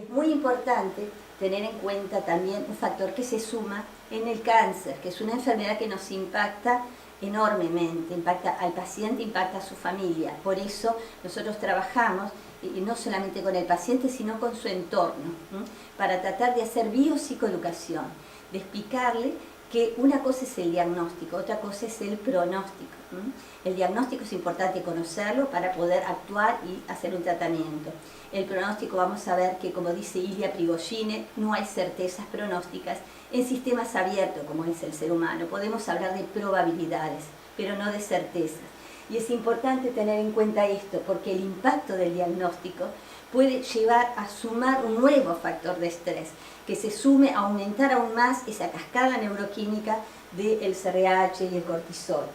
es muy importante tener en cuenta también un factor que se suma en el cáncer, que es una enfermedad que nos impacta enormemente, impacta al paciente, impacta a su familia. Por eso nosotros trabajamos no solamente con el paciente, sino con su entorno, para tratar de hacer biopsicoeducación, de explicarle que una cosa es el diagnóstico, otra cosa es el pronóstico. El diagnóstico es importante conocerlo para poder actuar y hacer un tratamiento. El pronóstico, vamos a ver que, como dice Ilya Prigogine, no hay certezas pronósticas en sistemas abiertos como es el ser humano. Podemos hablar de probabilidades, pero no de certezas. Y es importante tener en cuenta esto, porque el impacto del diagnóstico puede llevar a sumar un nuevo factor de estrés, que se sume a aumentar aún más esa cascada neuroquímica del CRH y el cortisol.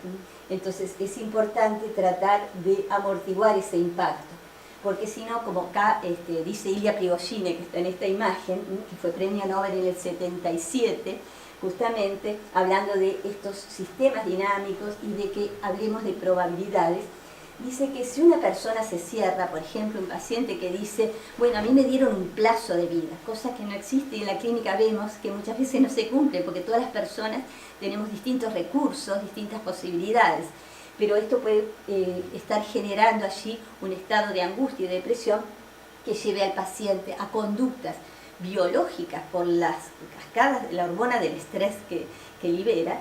Entonces es importante tratar de amortiguar ese impacto, porque si no, como acá dice Ilya Prigogine, que está en esta imagen, que fue premio Nobel en el 77, justamente hablando de estos sistemas dinámicos y de que hablemos de probabilidades, dice que si una persona se cierra, por ejemplo, un paciente que dice, bueno, a mí me dieron un plazo de vida, cosa que no existe, y en la clínica vemos que muchas veces no se cumple, porque todas las personas tenemos distintos recursos, distintas posibilidades, pero esto puede estar generando allí un estado de angustia y depresión que lleve al paciente a conductas biológicas por las cascadas de la hormona del estrés que libera,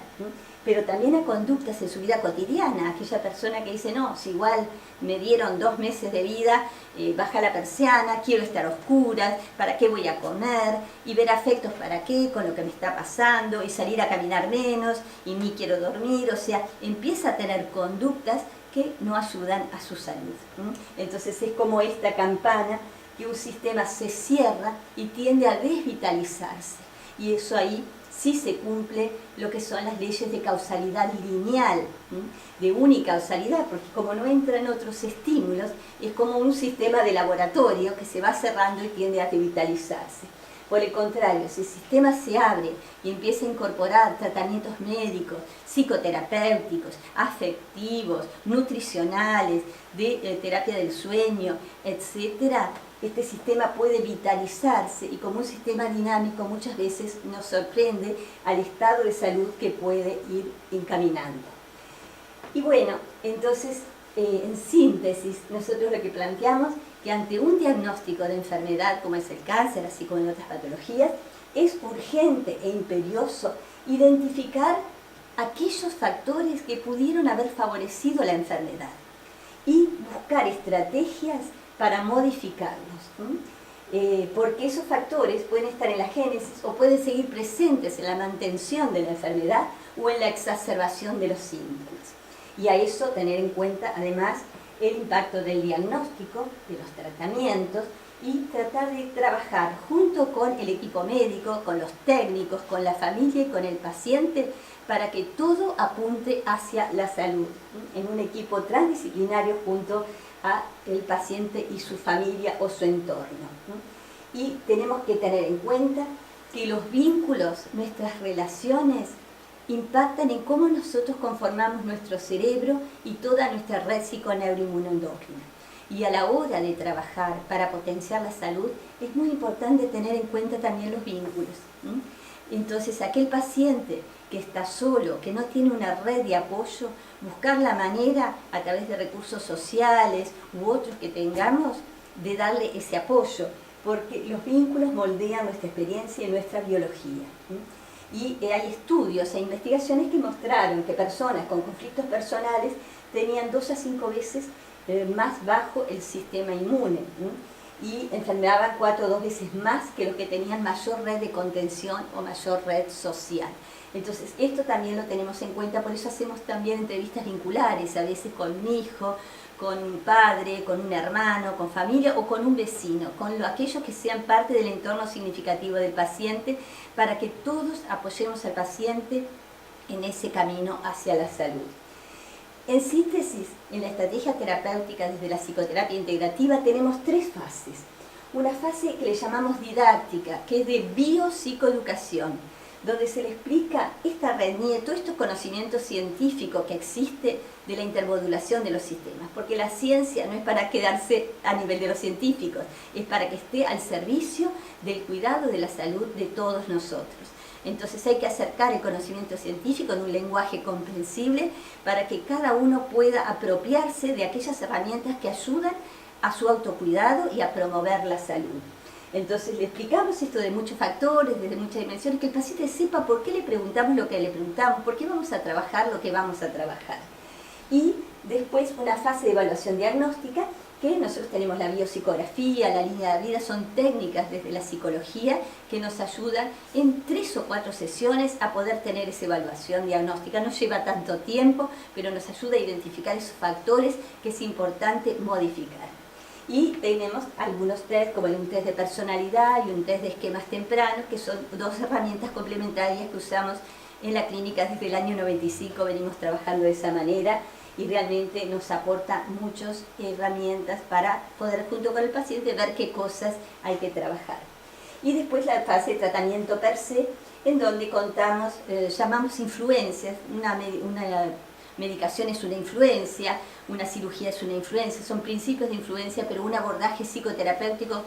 pero también a conductas en su vida cotidiana. Aquella persona que dice, no, si igual me dieron 2 meses de vida, baja la persiana, quiero estar a oscuras, ¿para qué voy a comer? Y ver afectos, ¿para qué? Con lo que me está pasando, y salir a caminar menos, y ni quiero dormir. O sea, empieza a tener conductas que no ayudan a su salud. Entonces es como esta campana, que un sistema se cierra y tiende a desvitalizarse. Y eso ahí sí se cumple lo que son las leyes de causalidad lineal, de unicausalidad, porque como no entran otros estímulos, es como un sistema de laboratorio que se va cerrando y tiende a desvitalizarse. Por el contrario, si el sistema se abre y empieza a incorporar tratamientos médicos, psicoterapéuticos, afectivos, nutricionales, de terapia del sueño, etc., este sistema puede vitalizarse y como un sistema dinámico muchas veces nos sorprende al estado de salud que puede ir encaminando. Y bueno, entonces, en síntesis, nosotros lo que planteamos que ante un diagnóstico de enfermedad como es el cáncer, así como en otras patologías, es urgente e imperioso identificar aquellos factores que pudieron haber favorecido la enfermedad y buscar estrategias para modificarlos, porque esos factores pueden estar en la génesis o pueden seguir presentes en la mantención de la enfermedad o en la exacerbación de los síntomas. Y a eso tener en cuenta además el impacto del diagnóstico, de los tratamientos, y tratar de trabajar junto con el equipo médico, con los técnicos, con la familia y con el paciente, para que todo apunte hacia la salud, en un equipo transdisciplinario junto al paciente y su familia o su entorno. Y tenemos que tener en cuenta que los vínculos, nuestras relaciones, impactan en cómo nosotros conformamos nuestro cerebro y toda nuestra red psiconeuroinmunoendocrina. Y a la hora de trabajar para potenciar la salud, es muy importante tener en cuenta también los vínculos. Entonces, aquel paciente que está solo, que no tiene una red de apoyo, buscar la manera, a través de recursos sociales u otros que tengamos, de darle ese apoyo, porque los vínculos moldean nuestra experiencia y nuestra biología. Y hay estudios e investigaciones que mostraron que personas con conflictos personales tenían 2 a 5 veces más bajo el sistema inmune y enfermaban 4 o 2 veces más que los que tenían mayor red de contención o mayor red social. Entonces esto también lo tenemos en cuenta, por eso hacemos también entrevistas vinculares, a veces con un hijo, con un padre, con un hermano, con familia o con un vecino, con aquellos que sean parte del entorno significativo del paciente, para que todos apoyemos al paciente en ese camino hacia la salud. En síntesis, en la estrategia terapéutica desde la psicoterapia integrativa tenemos 3 fases. Una fase que le llamamos didáctica, que es de biopsicoeducación, donde se le explica esta red, todo estos conocimientos científicos que existe de la intermodulación de los sistemas, porque la ciencia no es para quedarse a nivel de los científicos, es para que esté al servicio del cuidado de la salud de todos nosotros. Entonces hay que acercar el conocimiento científico en un lenguaje comprensible para que cada uno pueda apropiarse de aquellas herramientas que ayudan a su autocuidado y a promover la salud. Entonces le explicamos esto de muchos factores, desde muchas dimensiones, que el paciente sepa por qué le preguntamos lo que le preguntamos, por qué vamos a trabajar lo que vamos a trabajar. Y después una fase de evaluación diagnóstica, que nosotros tenemos la biopsicografía, la línea de vida, son técnicas desde la psicología que nos ayudan en 3 o 4 sesiones a poder tener esa evaluación diagnóstica. No lleva tanto tiempo, pero nos ayuda a identificar esos factores que es importante modificar. Y tenemos algunos test, como un test de personalidad y un test de esquemas tempranos, que son 2 herramientas complementarias que usamos en la clínica desde el año 95, venimos trabajando de esa manera y realmente nos aporta muchas herramientas para poder junto con el paciente ver qué cosas hay que trabajar. Y después la fase de tratamiento per se, en donde contamos, llamamos influencias, una medicación es una influencia, una cirugía es una influencia, son principios de influencia, pero un abordaje psicoterapéutico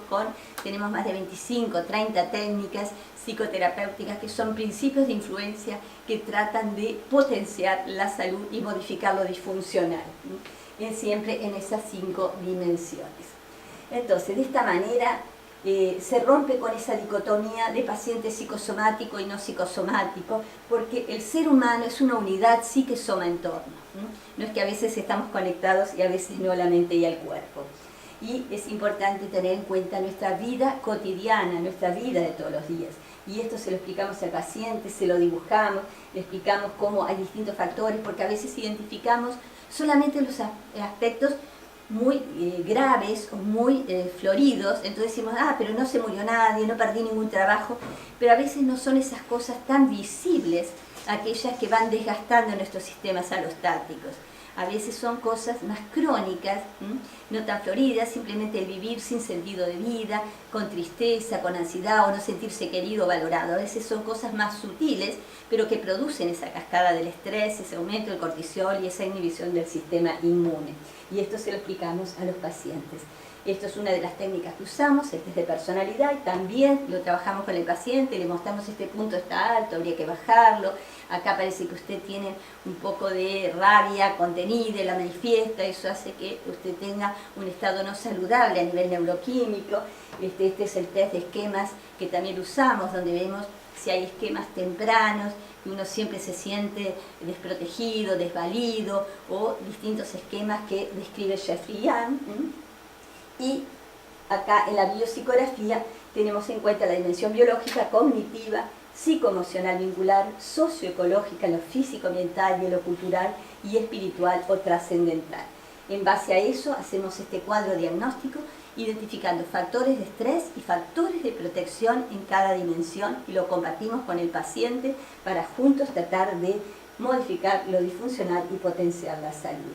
tenemos más de 25, 30 técnicas psicoterapéuticas que son principios de influencia que tratan de potenciar la salud y modificar lo disfuncional, siempre en esas 5 dimensiones. Entonces, de esta manera se rompe con esa dicotomía de paciente psicosomático y no psicosomático, porque el ser humano es una unidad psique-soma-entorno. No es que a veces estamos conectados y a veces no la mente y el cuerpo. Y es importante tener en cuenta nuestra vida cotidiana, nuestra vida de todos los días. Y esto se lo explicamos al paciente, se lo dibujamos, le explicamos cómo hay distintos factores, porque a veces identificamos solamente los aspectos muy graves o muy floridos, entonces decimos, pero no se murió nadie, no perdí ningún trabajo, pero a veces no son esas cosas tan visibles aquellas que van desgastando nuestros sistemas alostáticos. A veces son cosas más crónicas, no tan floridas, simplemente el vivir sin sentido de vida, con tristeza, con ansiedad o no sentirse querido o valorado. A veces son cosas más sutiles, pero que producen esa cascada del estrés, ese aumento del cortisol y esa inhibición del sistema inmune. Y esto se lo explicamos a los pacientes. Esto es una de las técnicas que usamos, el test de personalidad, y también lo trabajamos con el paciente, le mostramos este punto está alto, habría que bajarlo, acá parece que usted tiene un poco de rabia contenida, la manifiesta, eso hace que usted tenga un estado no saludable a nivel neuroquímico. Este es el test de esquemas que también usamos, donde vemos si hay esquemas tempranos, que uno siempre se siente desprotegido, desvalido, o distintos esquemas que describe Jeffrey Young. Y acá en la biopsicografía tenemos en cuenta la dimensión biológica, cognitiva, psicoemocional vincular, socioecológica, lo físico, mental, y lo cultural y espiritual o trascendental. En base a eso hacemos este cuadro diagnóstico, identificando factores de estrés y factores de protección en cada dimensión, y lo compartimos con el paciente para juntos tratar de modificar lo disfuncional y potenciar la salud.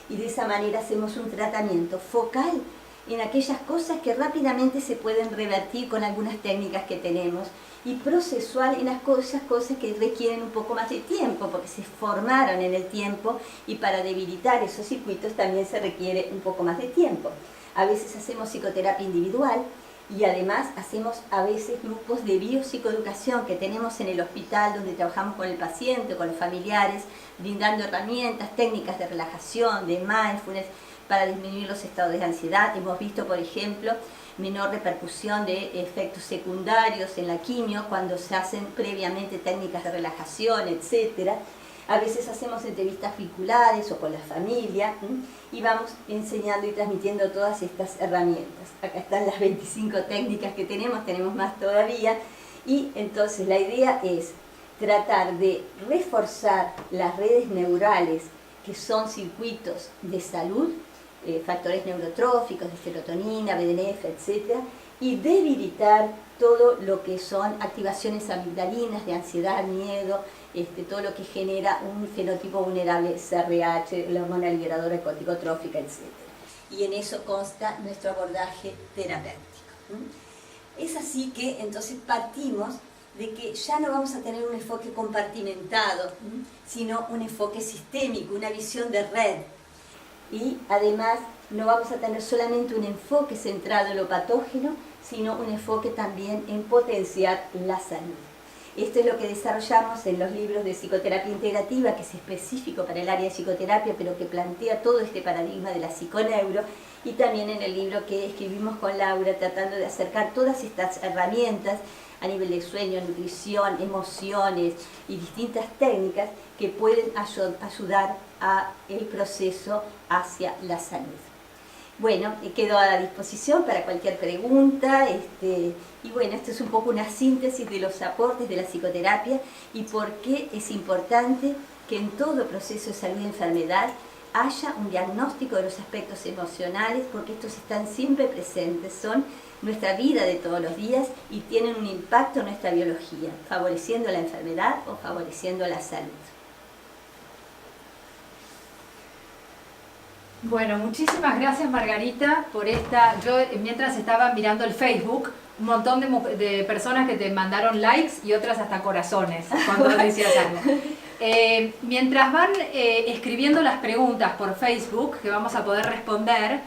Y de esa manera hacemos un tratamiento focal en aquellas cosas que rápidamente se pueden revertir con algunas técnicas que tenemos, y procesual en las cosas que requieren un poco más de tiempo, porque se formaron en el tiempo, y para debilitar esos circuitos también se requiere un poco más de tiempo. A veces hacemos psicoterapia individual, y además hacemos a veces grupos de biopsicoeducación que tenemos en el hospital, donde trabajamos con el paciente, con los familiares, brindando herramientas, técnicas de relajación, de mindfulness, para disminuir los estados de ansiedad. Hemos visto, por ejemplo, menor repercusión de efectos secundarios en la quimio cuando se hacen previamente técnicas de relajación, etc. A veces hacemos entrevistas vinculares o con la familia, y vamos enseñando y transmitiendo todas estas herramientas. Acá están las 25 técnicas que tenemos más todavía, y entonces la idea es tratar de reforzar las redes neurales que son circuitos de salud, factores neurotróficos de serotonina, BDNF, etc., y debilitar todo lo que son activaciones amigdalinas de ansiedad, miedo, todo lo que genera un fenotipo vulnerable, CRH, la hormona liberadora corticotrófica, etc. Y en eso consta nuestro abordaje terapéutico. Es así que entonces partimos de que ya no vamos a tener un enfoque compartimentado, sino un enfoque sistémico, una visión de red. Y además no vamos a tener solamente un enfoque centrado en lo patógeno, sino un enfoque también en potenciar la salud. Esto es lo que desarrollamos en los libros de psicoterapia integrativa, que es específico para el área de psicoterapia, pero que plantea todo este paradigma de la psiconeuro, y también en el libro que escribimos con Laura, tratando de acercar todas estas herramientas a nivel de sueño, nutrición, emociones y distintas técnicas que pueden ayudar al proceso hacia la salud. Bueno, quedo a la disposición para cualquier pregunta, y bueno, esto es un poco una síntesis de los aportes de la psicoterapia y por qué es importante que en todo proceso de salud y enfermedad haya un diagnóstico de los aspectos emocionales, porque estos están siempre presentes, son nuestra vida de todos los días y tienen un impacto en nuestra biología, favoreciendo la enfermedad o favoreciendo la salud. Bueno, muchísimas gracias Margarita por esta. Yo mientras estaba mirando el Facebook, un montón de personas que te mandaron likes y otras hasta corazones cuando decías algo. Mientras van escribiendo las preguntas por Facebook, que vamos a poder responder,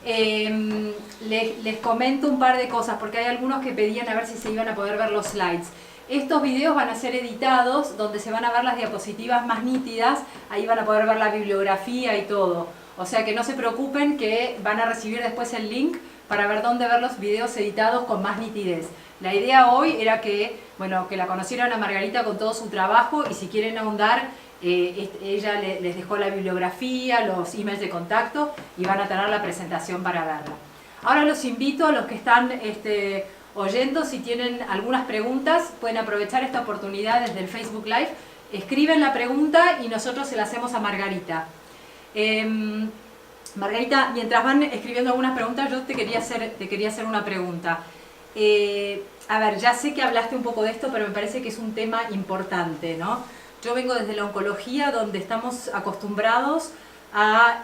les comento un par de cosas, porque hay algunos que pedían a ver si se iban a poder ver los slides. Estos videos van a ser editados, donde se van a ver las diapositivas más nítidas, ahí van a poder ver la bibliografía y todo. O sea que no se preocupen, que van a recibir después el link para ver dónde ver los videos editados con más nitidez. La idea hoy era que, bueno, que la conocieran a Margarita con todo su trabajo, y si quieren ahondar, ella les dejó la bibliografía, los emails de contacto, y van a tener la presentación para verla. Ahora los invito a los que están oyendo, si tienen algunas preguntas, pueden aprovechar esta oportunidad desde el Facebook Live, escriben la pregunta y nosotros se la hacemos a Margarita. Margarita, mientras van escribiendo algunas preguntas, yo te quería hacer una pregunta. A ver, ya sé que hablaste un poco de esto, pero me parece que es un tema importante, ¿no? Yo vengo desde la oncología, donde estamos acostumbrados a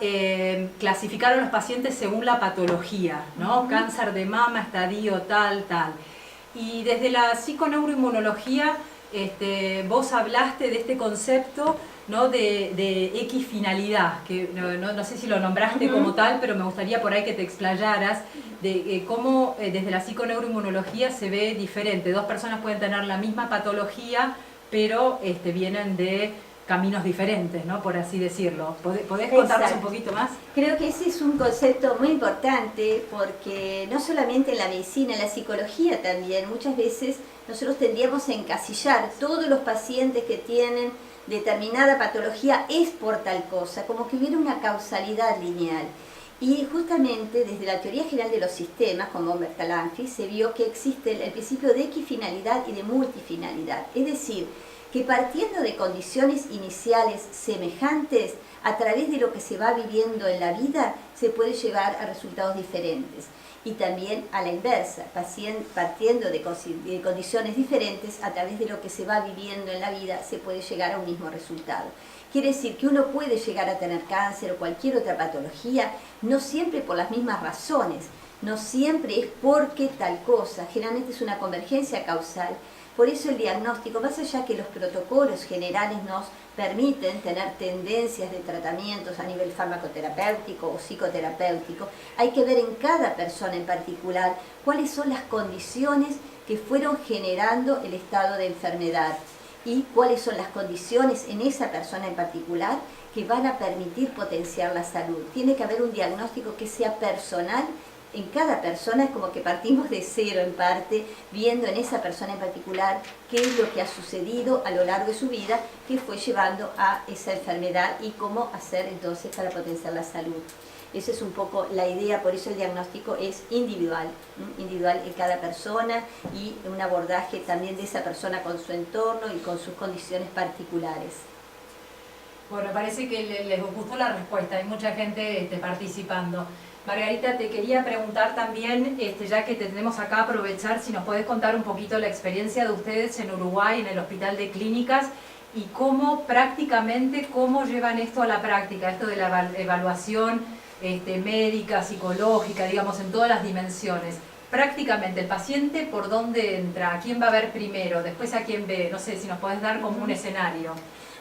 clasificar a los pacientes según la patología, ¿no? Cáncer de mama, estadio tal. Y desde la psiconeuroinmunología, vos hablaste de este concepto, ¿no? de equifinalidad, que no sé si lo nombraste como tal, pero me gustaría por ahí que te explayaras de cómo desde la psiconeuroinmunología se ve diferente. Dos personas pueden tener la misma patología, pero vienen de caminos diferentes, ¿no? Por así decirlo. ¿Podés contarnos un poquito más? Creo que ese es un concepto muy importante, porque no solamente en la medicina, en la psicología también, muchas veces nosotros tendríamos a encasillar todos los pacientes que tienen determinada patología es por tal cosa, como que hubiera una causalidad lineal. Y justamente desde la teoría general de los sistemas, como Bertalanffy, se vio que existe el principio de equifinalidad y de multifinalidad. Es decir, que partiendo de condiciones iniciales semejantes, a través de lo que se va viviendo en la vida, se puede llevar a resultados diferentes. Y también a la inversa, partiendo de condiciones diferentes, a través de lo que se va viviendo en la vida, se puede llegar a un mismo resultado. Quiere decir que uno puede llegar a tener cáncer o cualquier otra patología, no siempre por las mismas razones, no siempre es porque tal cosa, generalmente es una convergencia causal. Por eso el diagnóstico, más allá que los protocolos generales nos permiten tener tendencias de tratamientos a nivel farmacoterapéutico o psicoterapéutico, hay que ver en cada persona en particular cuáles son las condiciones que fueron generando el estado de enfermedad y cuáles son las condiciones en esa persona en particular que van a permitir potenciar la salud. Tiene que haber un diagnóstico que sea personal. En cada persona es como que partimos de cero en parte, viendo en esa persona en particular qué es lo que ha sucedido a lo largo de su vida que fue llevando a esa enfermedad y cómo hacer entonces para potenciar la salud. Esa es un poco la idea, por eso el diagnóstico es individual en cada persona, y un abordaje también de esa persona con su entorno y con sus condiciones particulares. Bueno, parece que les gustó la respuesta, hay mucha gente participando. Margarita, te quería preguntar también, ya que te tenemos acá, aprovechar si nos podés contar un poquito la experiencia de ustedes en Uruguay, en el Hospital de Clínicas, y cómo prácticamente, cómo llevan esto a la práctica, esto de la evaluación médica, psicológica, digamos, en todas las dimensiones. prácticamente, el paciente, ¿por dónde entra? ¿A quién va a ver primero? Después, ¿a quién ve? No sé si nos podés dar como un escenario.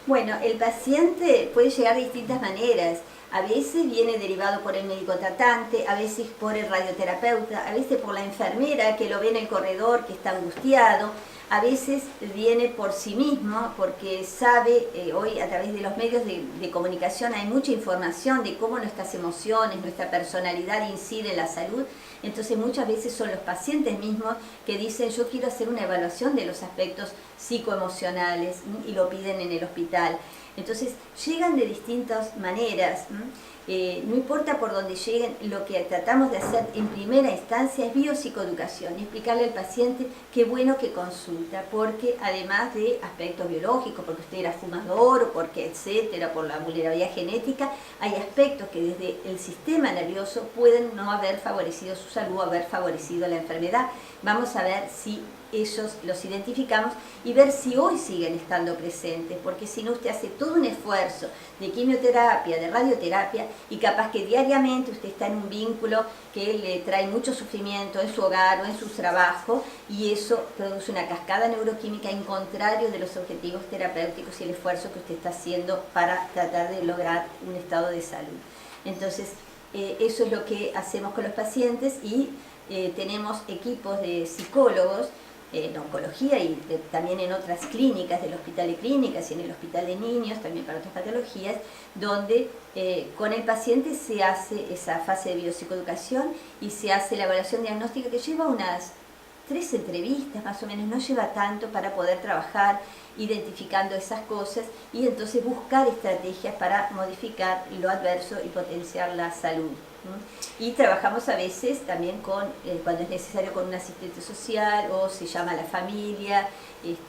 Bueno, el paciente puede llegar de distintas maneras. A veces viene derivado por el médico tratante, a veces por el radioterapeuta, a veces por la enfermera que lo ve en el corredor, que está angustiado, a veces viene por sí mismo, porque sabe, hoy a través de los medios de comunicación hay mucha información de cómo nuestras emociones, nuestra personalidad incide en la salud. Entonces muchas veces son los pacientes mismos que dicen yo quiero hacer una evaluación de los aspectos psicoemocionales y lo piden en el hospital. Entonces llegan de distintas maneras. No importa por dónde lleguen, lo que tratamos de hacer en primera instancia es biopsicoeducación y explicarle al paciente qué bueno que consulta, porque además de aspectos biológicos, porque usted era fumador o porque etcétera, por la vulnerabilidad genética, hay aspectos que desde el sistema nervioso pueden no haber favorecido su salud o haber favorecido la enfermedad. Vamos a ver si ellos los identificamos y ver si hoy siguen estando presentes, porque si no usted hace todo un esfuerzo de quimioterapia, de radioterapia y capaz que diariamente usted está en un vínculo que le trae mucho sufrimiento en su hogar o en su trabajo y eso produce una cascada neuroquímica en contrario de los objetivos terapéuticos y el esfuerzo que usted está haciendo para tratar de lograr un estado de salud. Entonces eso es lo que hacemos con los pacientes y tenemos equipos de psicólogos en oncología y también en otras clínicas del Hospital de Clínicas y en el Hospital de Niños, también para otras patologías, donde con el paciente se hace esa fase de biopsicoeducación y se hace la evaluación diagnóstica que lleva unas 3 entrevistas más o menos, no lleva tanto para poder trabajar identificando esas cosas y entonces buscar estrategias para modificar lo adverso y potenciar la salud. Y trabajamos a veces también con, cuando es necesario, con un asistente social o se llama a la familia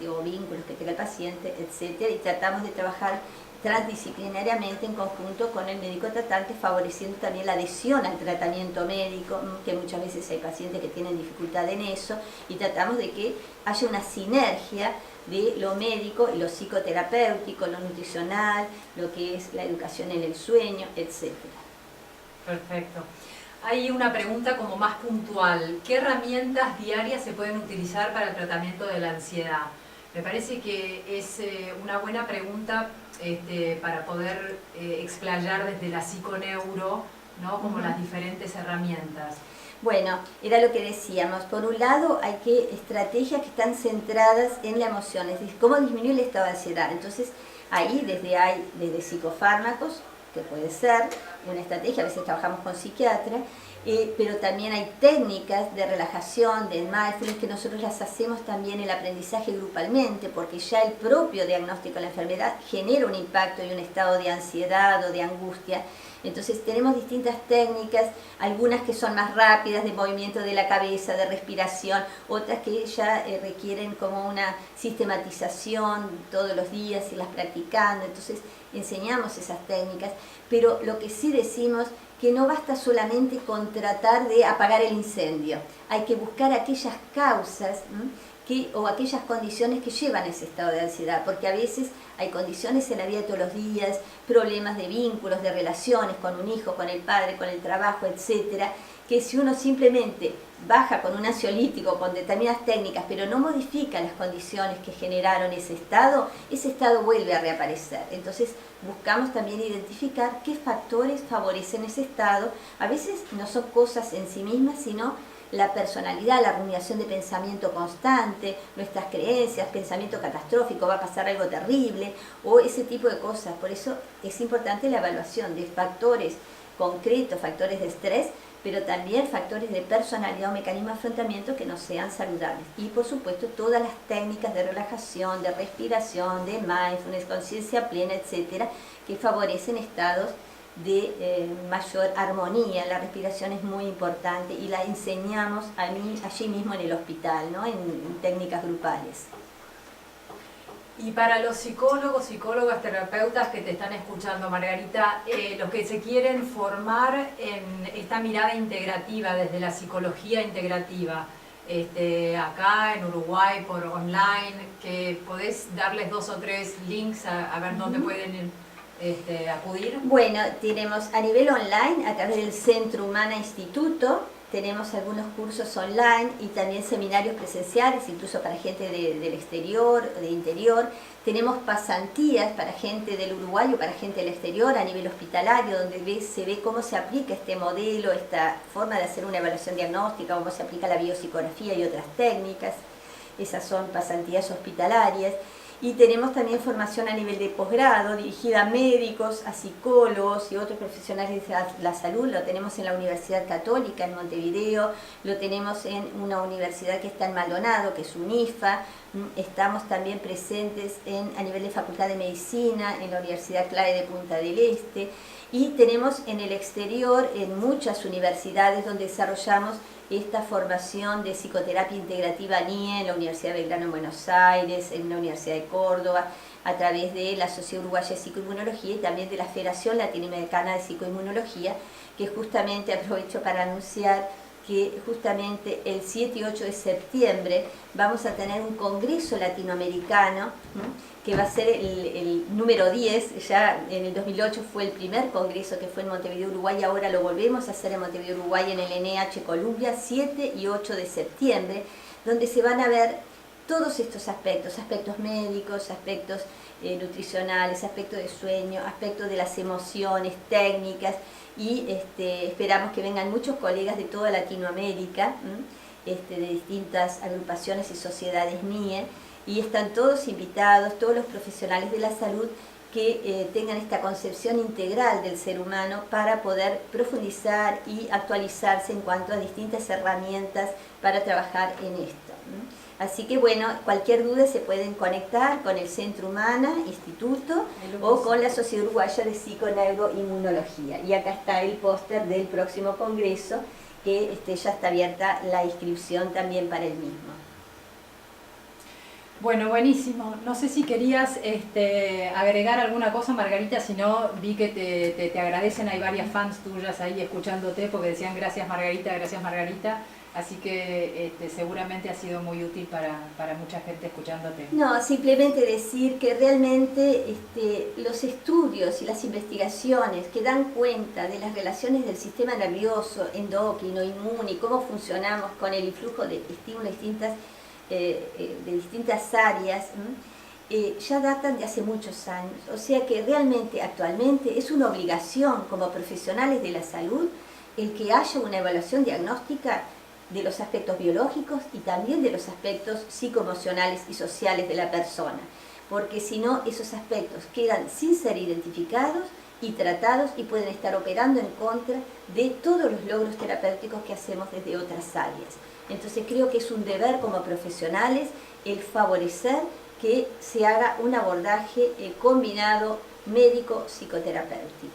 o vínculos que tenga el paciente, etc. Y tratamos de trabajar transdisciplinariamente en conjunto con el médico tratante, favoreciendo también la adhesión al tratamiento médico, que muchas veces hay pacientes que tienen dificultad en eso, y tratamos de que haya una sinergia de lo médico y lo psicoterapéutico, lo nutricional, lo que es la educación en el sueño, etc. Perfecto. Hay una pregunta como más puntual. ¿Qué herramientas diarias se pueden utilizar para el tratamiento de la ansiedad? Me parece que es una buena pregunta para poder explayar desde la psiconeuro, ¿no? Como las diferentes herramientas. Bueno, era lo que decíamos. Por un lado, hay estrategias que están centradas en la emoción, es decir, cómo disminuir el estado de ansiedad. Entonces, ahí desde psicofármacos, que puede ser una estrategia, a veces trabajamos con psiquiatras, pero también hay técnicas de relajación, de mindfulness, que nosotros las hacemos también el aprendizaje grupalmente, porque ya el propio diagnóstico de la enfermedad genera un impacto y un estado de ansiedad o de angustia. Entonces tenemos distintas técnicas, algunas que son más rápidas, de movimiento de la cabeza, de respiración, otras que ya requieren como una sistematización todos los días, irlas practicando. Entonces enseñamos esas técnicas, pero lo que sí decimos que no basta solamente con tratar de apagar el incendio, hay que buscar aquellas causas o aquellas condiciones que llevan a ese estado de ansiedad, porque a veces hay condiciones en la vida de todos los días, problemas de vínculos, de relaciones con un hijo, con el padre, con el trabajo, etcétera, que si uno simplemente baja con un ansiolítico, con determinadas técnicas, pero no modifica las condiciones que generaron ese estado vuelve a reaparecer. Entonces buscamos también identificar qué factores favorecen ese estado. A veces no son cosas en sí mismas, sino la personalidad, la rumiación de pensamiento constante, nuestras creencias, pensamiento catastrófico, va a pasar algo terrible, o ese tipo de cosas. Por eso es importante la evaluación de factores concretos, factores de estrés, pero también factores de personalidad o mecanismo de afrontamiento que no sean saludables. Y por supuesto todas las técnicas de relajación, de respiración, de mindfulness, conciencia plena, etcétera, que favorecen estados de mayor armonía. La respiración es muy importante y la enseñamos allí mismo en el hospital, ¿no? en técnicas grupales. Y para los psicólogos, psicólogas, terapeutas que te están escuchando, Margarita, los que se quieren formar en esta mirada integrativa, desde la psicología integrativa, acá en Uruguay, por online, que podés darles 2 o 3 links a ver dónde pueden acudir. Bueno, tenemos a nivel online, a través del Centro Humana Instituto, tenemos algunos cursos online y también seminarios presenciales, incluso para gente del exterior, de interior. Tenemos pasantías para gente del Uruguay o para gente del exterior a nivel hospitalario, donde se ve cómo se aplica este modelo, esta forma de hacer una evaluación diagnóstica, cómo se aplica la biopsicografía y otras técnicas. Esas son pasantías hospitalarias. Y tenemos también formación a nivel de posgrado, dirigida a médicos, a psicólogos y otros profesionales de la salud. Lo tenemos en la Universidad Católica en Montevideo, lo tenemos en una universidad que está en Maldonado, que es UNIFA. Estamos también presentes a nivel de Facultad de Medicina, en la Universidad Clave de Punta del Este. Y tenemos en el exterior, en muchas universidades, donde desarrollamos esta formación de psicoterapia integrativa NIE en la Universidad de Belgrano en Buenos Aires, en la Universidad de Córdoba, a través de la Sociedad Uruguaya de Psicoinmunología y también de la Federación Latinoamericana de Psicoinmunología, que justamente aprovecho para anunciar que justamente el 7 y 8 de septiembre vamos a tener un congreso latinoamericano, que va a ser el número 10, ya en el 2008 fue el primer congreso que fue en Montevideo, Uruguay, ahora lo volvemos a hacer en Montevideo, Uruguay, en el NH Columbia, 7 y 8 de septiembre, donde se van a ver todos estos aspectos, aspectos médicos, aspectos nutricionales, aspectos de sueño, aspectos de las emociones, técnicas, y esperamos que vengan muchos colegas de toda Latinoamérica, de distintas agrupaciones y sociedades NIE, y están todos invitados, todos los profesionales de la salud que tengan esta concepción integral del ser humano para poder profundizar y actualizarse en cuanto a distintas herramientas para trabajar en esto. Así que bueno, cualquier duda se pueden conectar con el Centro Humana, Instituto, o con la Sociedad Uruguaya de Psiconeuroinmunología. Y acá está el póster del próximo congreso, que ya está abierta la inscripción también para el mismo. Bueno, buenísimo. No sé si querías agregar alguna cosa, Margarita, si no, vi que te agradecen, hay varias fans tuyas ahí escuchándote porque decían gracias Margarita, así que seguramente ha sido muy útil para mucha gente escuchándote. No, simplemente decir que realmente los estudios y las investigaciones que dan cuenta de las relaciones del sistema nervioso, endocrino, inmune y cómo funcionamos con el influjo de estímulos de distintas áreas, ya datan de hace muchos años, o sea que realmente actualmente es una obligación como profesionales de la salud el que haya una evaluación diagnóstica de los aspectos biológicos y también de los aspectos psicoemocionales y sociales de la persona, porque si no esos aspectos quedan sin ser identificados y tratados y pueden estar operando en contra de todos los logros terapéuticos que hacemos desde otras áreas. Entonces creo que es un deber como profesionales el favorecer que se haga un abordaje combinado médico-psicoterapéutico.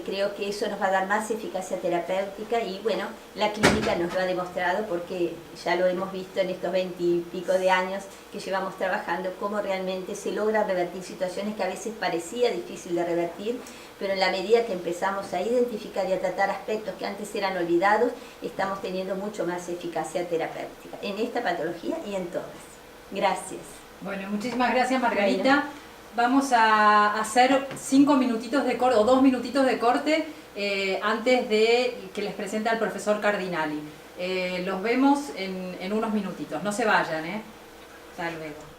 Creo que eso nos va a dar más eficacia terapéutica y bueno, la clínica nos lo ha demostrado porque ya lo hemos visto en estos 20 y pico de años que llevamos trabajando, cómo realmente se logra revertir situaciones que a veces parecía difícil de revertir, pero en la medida que empezamos a identificar y a tratar aspectos que antes eran olvidados, estamos teniendo mucho más eficacia terapéutica en esta patología y en todas. Gracias. Bueno, muchísimas gracias Margarita. Bueno. Vamos a hacer 5 minutitos de corte o 2 minutitos de corte antes de que les presente al profesor Cardinali. Los vemos en unos minutitos, no se vayan, hasta luego.